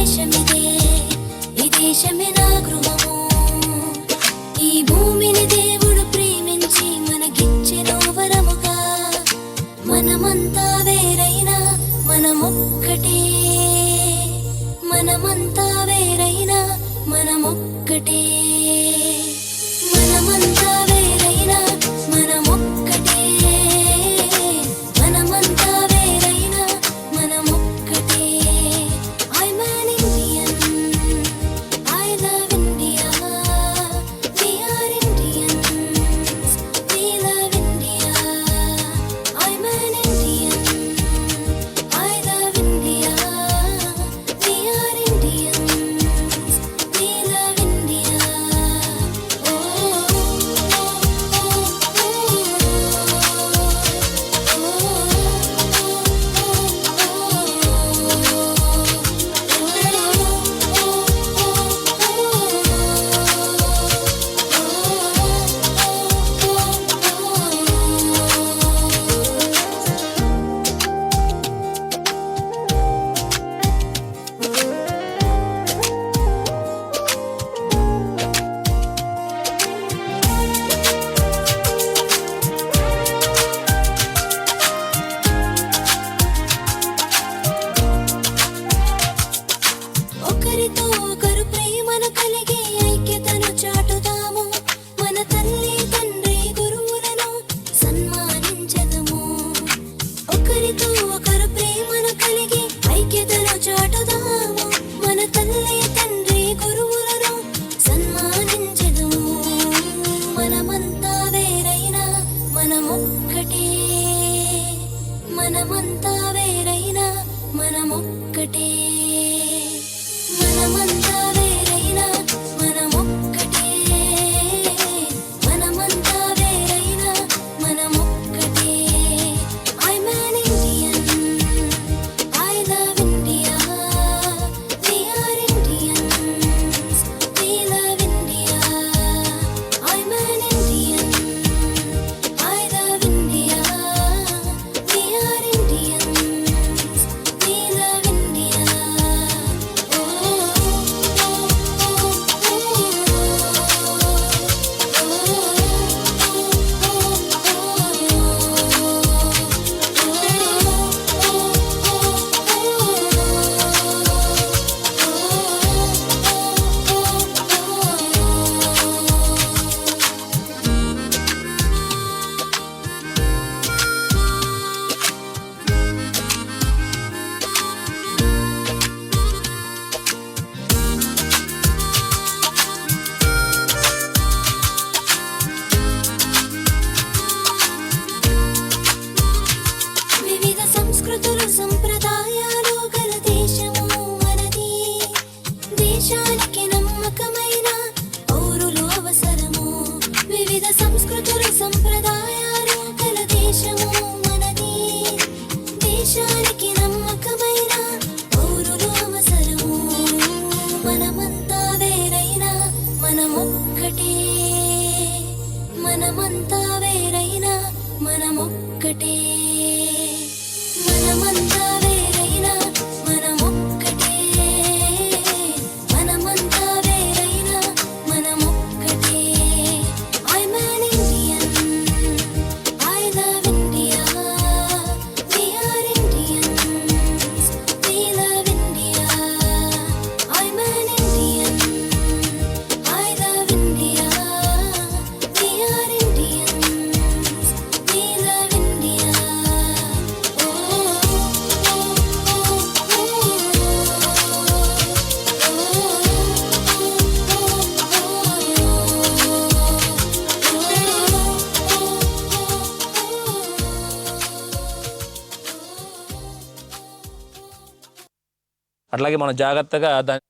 దేశమిదే, ఈ దేశమే నా గృహము. ఈ భూమిని దేవుడు ప్రేమించి మనకిచ్చెను వరముగా. మనమంతా వేరైనా మనమొక్కటే, మనమంతా వేరైనా మనమొక్కటే, మనమంతా వేరైనా మనమొక్కటే, మనమంతా వేరైనా మనమొక్కటే. I'm an Indian, I love India, we are Indians, we love India. I'm an Indian, I love India, we are Indians, we love India. Oh, oh, ఒకరితో ఒకరు ప్రేమను కలిగి ఐక్యతను చాటుదాము. మన తల్లి తండ్రి గురువులను సన్మానించదము. ఒకరితో ఒకరు ప్రేమను కలిగి ఐక్యతను చాటుదాము. మన తల్లి తండ్రి గురువులను సన్మానించదము. మనమంతా వేరైనా మనమొక్కటే, మనమంతా వేరైనా మనమొక్కటే, మనమంతా వేరైనా మనమొక్కటే, మనమంతా వేరైనా మనమొక్కటే. I'm an Indian, I love India, we are Indians, we love India. I'm an Indian, I love India, we are Indians, we love India. Oh, వివిధ సంస్కృతులు సంప్రదాయాలు గల దేశము మనది. దేశానికి నమ్మకమైన పౌరులు అవసరము. వివిధ సంస్కృతులు సంప్రదాయాలు గల దేశము మనది. దేశానికి నమ్మకమైన పౌరులు అవసరము. మనమంతా వేరైనా మనమొక్కటే, మనమంతా వేరైనా మనమొక్కటే, మనమంతా వేరైనా మనమొక్కటే, మనమంతా వేరైనా మనమొక్కటే. I'm an Indian, I love India, we are Indians, we love India. I'm an Indian, I love India, we are Indians, we love India. Oh, అట్లాగే మనం జాగ్రత్తగా దాన్ని